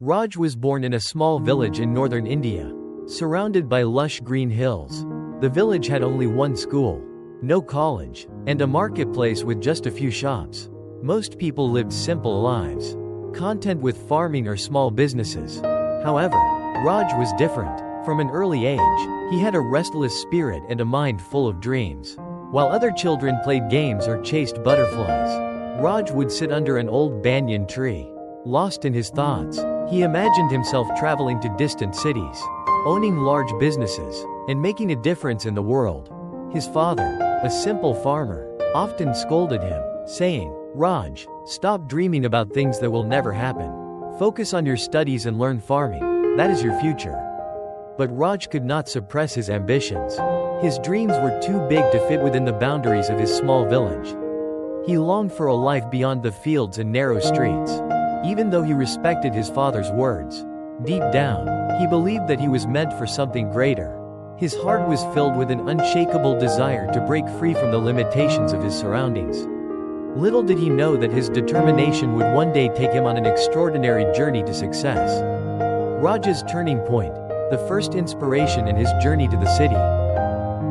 Raj was born in a small village in northern India, surrounded by lush green hills. The village had only one school, no college, and a marketplace with just a few shops. Most people lived simple lives, content with farming or small businesses. However, Raj was different. From an early age, he had a restless spirit and a mind full of dreams. While other children played games or chased butterflies, Raj would sit under an old banyan tree. Lost in his thoughts, he imagined himself traveling to distant cities, owning large businesses, and making a difference in the world. His father, a simple farmer, often scolded him, saying, "Raj, stop dreaming about things that will never happen. Focus on your studies and learn farming. That is your future." But Raj could not suppress his ambitions. His dreams were too big to fit within the boundaries of his small village. He longed for a life beyond the fields and narrow streets. Even though he respected his father's words, deep down, he believed that he was meant for something greater. His heart was filled with an unshakable desire to break free from the limitations of his surroundings. Little did he know that his determination would one day take him on an extraordinary journey to success. Raj's turning point, the first inspiration in his journey to the city.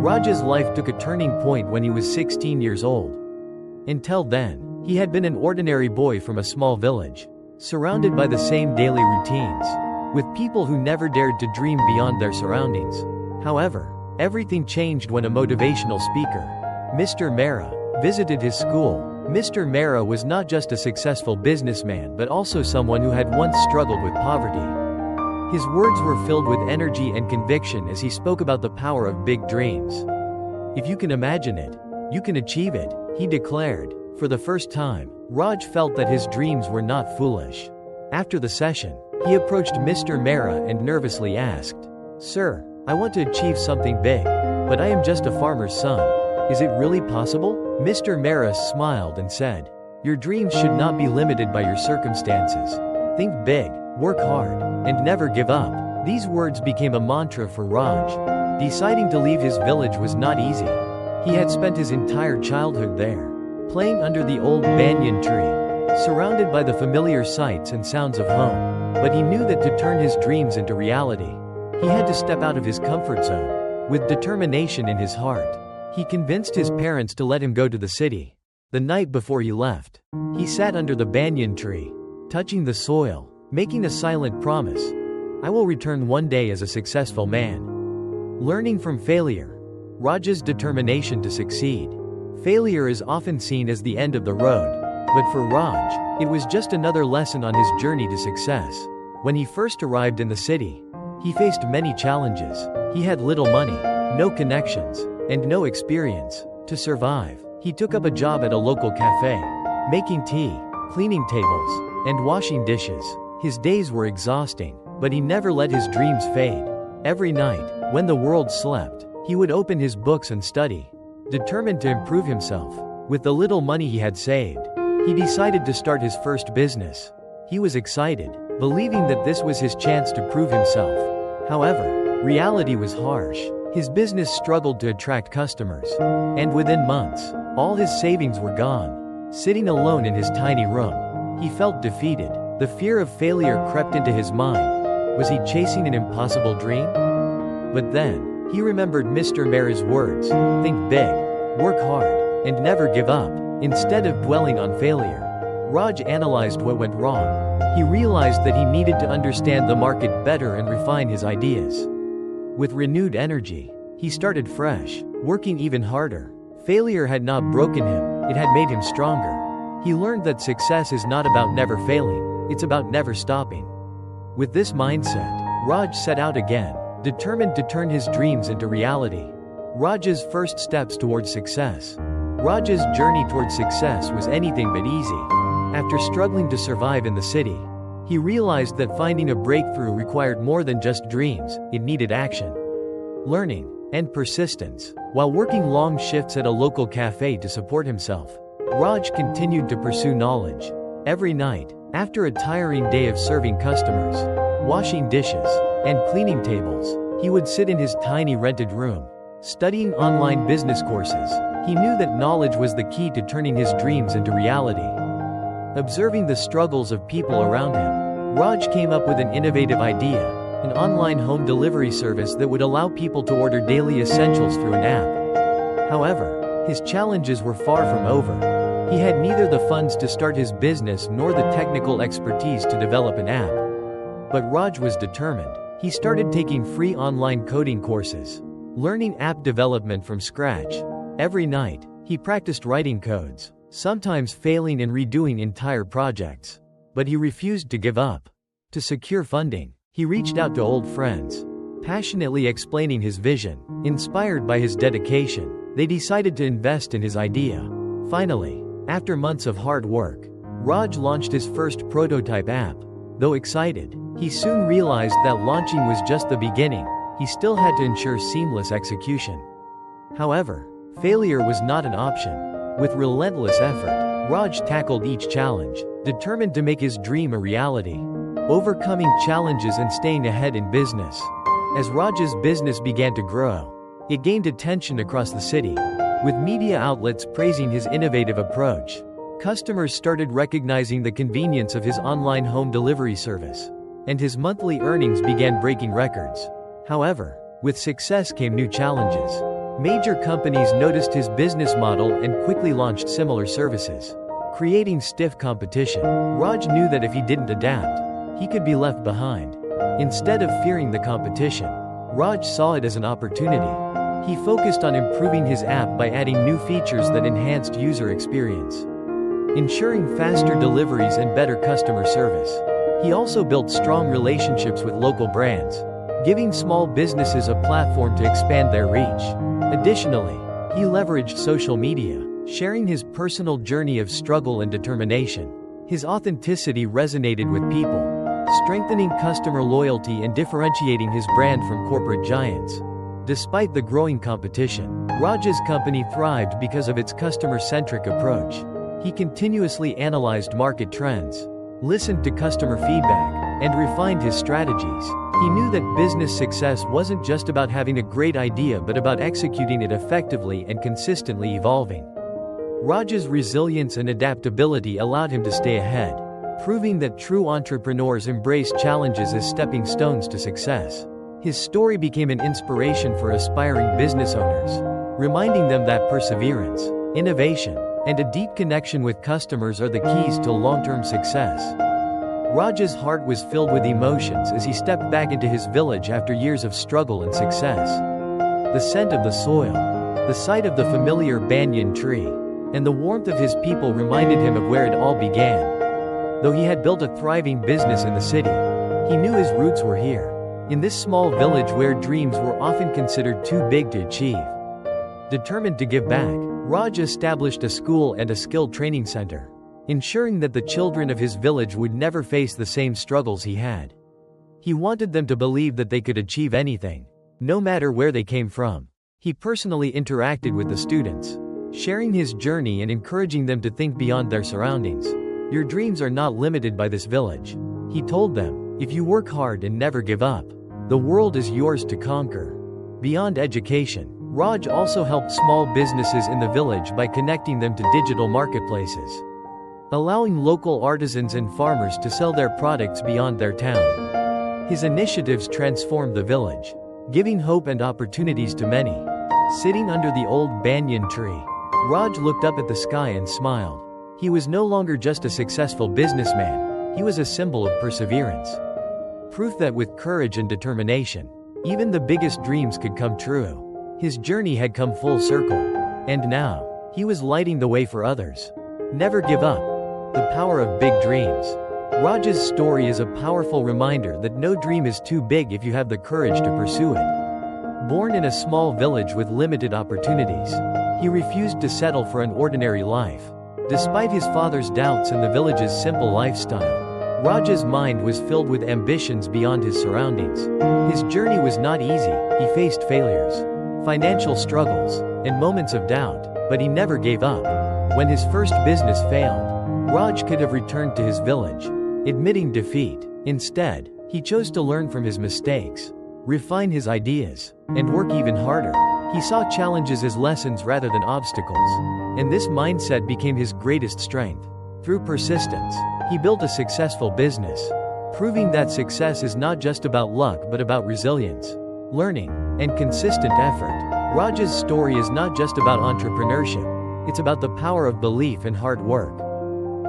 Raj's life took a turning point when he was 16 years old. Until then, he had been an ordinary boy from a small village, surrounded by the same daily routines, with people who never dared to dream beyond their surroundings. However, everything changed when a motivational speaker, Mr. Mehra, visited his school. Mr. Mehra was not just a successful businessman but also someone who had once struggled with poverty. His words were filled with energy and conviction as he spoke about the power of big dreams. "If you can imagine it, you can achieve it," he declared. For the first time, Raj felt that his dreams were not foolish. After the session, he approached Mr. Mehra and nervously asked, "Sir, I want to achieve something big, but I am just a farmer's son. Is it really possible?" Mr. Mehra smiled and said, "Your dreams should not be limited by your circumstances. Think big, work hard, and never give up." These words became a mantra for Raj. Deciding to leave his village was not easy. He had spent his entire childhood there, playing under the old banyan tree, surrounded by the familiar sights and sounds of home. But he knew that to turn his dreams into reality, he had to step out of his comfort zone. With determination in his heart, he convinced his parents to let him go to the city. The night before he left, he sat under the banyan tree, touching the soil, making a silent promise. "I will return one day as a successful man." Learning from failure, Raj's determination to succeed. Failure is often seen as the end of the road, but for Raj, it was just another lesson on his journey to success. When he first arrived in the city, he faced many challenges. He had little money, no connections, and no experience. To survive, he took up a job at a local cafe, making tea, cleaning tables, and washing dishes. His days were exhausting, but he never let his dreams fade. Every night, when the world slept, he would open his books and study. Determined to improve himself, with the little money he had saved, he decided to start his first business. He was excited, believing that this was his chance to prove himself. However, reality was harsh. His business struggled to attract customers, and within months, all his savings were gone. Sitting alone in his tiny room, he felt defeated. The fear of failure crept into his mind. Was he chasing an impossible dream? But then, he remembered Mr. Mehra's words, "Think big, work hard, and never give up." Instead of dwelling on failure, Raj analyzed what went wrong. He realized that he needed to understand the market better and refine his ideas. With renewed energy, he started fresh, working even harder. Failure had not broken him, it had made him stronger. He learned that success is not about never failing, it's about never stopping. With this mindset, Raj set out again, determined to turn his dreams into reality. Raj's first steps towards success. Raj's journey towards success was anything but easy. After struggling to survive in the city, he realized that finding a breakthrough required more than just dreams, it needed action, learning, and persistence. While working long shifts at a local cafe to support himself, Raj continued to pursue knowledge. Every night, after a tiring day of serving customers, washing dishes, and cleaning tables, he would sit in his tiny rented room, studying online business courses. He knew that knowledge was the key to turning his dreams into reality. Observing the struggles of people around him, Raj came up with an innovative idea, an online home delivery service that would allow people to order daily essentials through an app. However, his challenges were far from over. He had neither the funds to start his business nor the technical expertise to develop an app. But Raj was determined. He started taking free online coding courses, learning app development from scratch. Every night, he practiced writing codes, sometimes failing and redoing entire projects. But he refused to give up. To secure funding, he reached out to old friends, passionately explaining his vision. Inspired by his dedication, they decided to invest in his idea. Finally, after months of hard work, Raj launched his first prototype app. Though excited, he soon realized that launching was just the beginning. He still had to ensure seamless execution. However, failure was not an option. With relentless effort, Raj tackled each challenge, determined to make his dream a reality, overcoming challenges and staying ahead in business. As Raj's business began to grow, it gained attention across the city, with media outlets praising his innovative approach. Customers started recognizing the convenience of his online home delivery service, and his monthly earnings began breaking records. However, with success came new challenges. Major companies noticed his business model and quickly launched similar services, creating stiff competition. Raj knew that if he didn't adapt, he could be left behind. Instead of fearing the competition, Raj saw it as an opportunity. He focused on improving his app by adding new features that enhanced user experience, ensuring faster deliveries and better customer service. He also built strong relationships with local brands, giving small businesses a platform to expand their reach. Additionally, he leveraged social media, sharing his personal journey of struggle and determination. His authenticity resonated with people, strengthening customer loyalty and differentiating his brand from corporate giants. Despite the growing competition, Raj's company thrived because of its customer-centric approach. He continuously analyzed market trends, listened to customer feedback, and refined his strategies. He knew that business success wasn't just about having a great idea but about executing it effectively and consistently evolving. Raj's resilience and adaptability allowed him to stay ahead, proving that true entrepreneurs embrace challenges as stepping stones to success. His story became an inspiration for aspiring business owners, reminding them that perseverance, innovation, and a deep connection with customers are the keys to long-term success. Raj's heart was filled with emotions as he stepped back into his village after years of struggle and success. The scent of the soil, the sight of the familiar banyan tree, and the warmth of his people reminded him of where it all began. Though he had built a thriving business in the city, he knew his roots were here, in this small village where dreams were often considered too big to achieve. Determined to give back, Raj established a school and a skill training center, ensuring that the children of his village would never face the same struggles he had. He wanted them to believe that they could achieve anything, no matter where they came from. He personally interacted with the students, sharing his journey and encouraging them to think beyond their surroundings. "Your dreams are not limited by this village," he told them. "If you work hard and never give up, the world is yours to conquer." Beyond education, Raj also helped small businesses in the village by connecting them to digital marketplaces, allowing local artisans and farmers to sell their products beyond their town. His initiatives transformed the village, giving hope and opportunities to many. Sitting under the old banyan tree, Raj looked up at the sky and smiled. He was no longer just a successful businessman, he was a symbol of perseverance. Proof that with courage and determination, even the biggest dreams could come true. His journey had come full circle, and now, he was lighting the way for others. Never give up. The power of big dreams. Raj's story is a powerful reminder that no dream is too big if you have the courage to pursue it. Born in a small village with limited opportunities, he refused to settle for an ordinary life. Despite his father's doubts and the village's simple lifestyle, Raj's mind was filled with ambitions beyond his surroundings. His journey was not easy. He faced failures, financial struggles, and moments of doubt, but he never gave up. When his first business failed, Raj could have returned to his village, admitting defeat. Instead, he chose to learn from his mistakes, refine his ideas, and work even harder. He saw challenges as lessons rather than obstacles, and this mindset became his greatest strength. Through persistence, he built a successful business, proving that success is not just about luck but about resilience, learning, and consistent effort. Raj's story is not just about entrepreneurship, it's about the power of belief and hard work.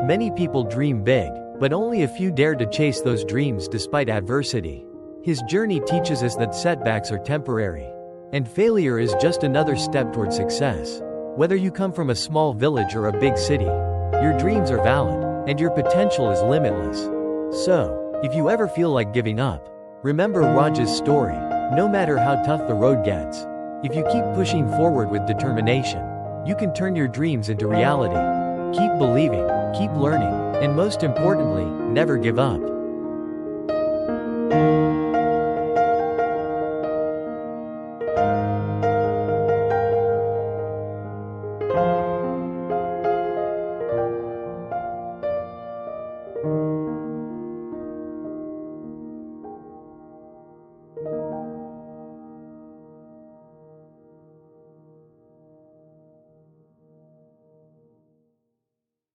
Many people dream big, but only a few dare to chase those dreams despite adversity. His journey teaches us that setbacks are temporary, and failure is just another step toward success. Whether you come from a small village or a big city, your dreams are valid, and your potential is limitless. So, if you ever feel like giving up, remember Raj's story. No matter how tough the road gets, if you keep pushing forward with determination, you can turn your dreams into reality. Keep believing, keep learning, and most importantly, never give up.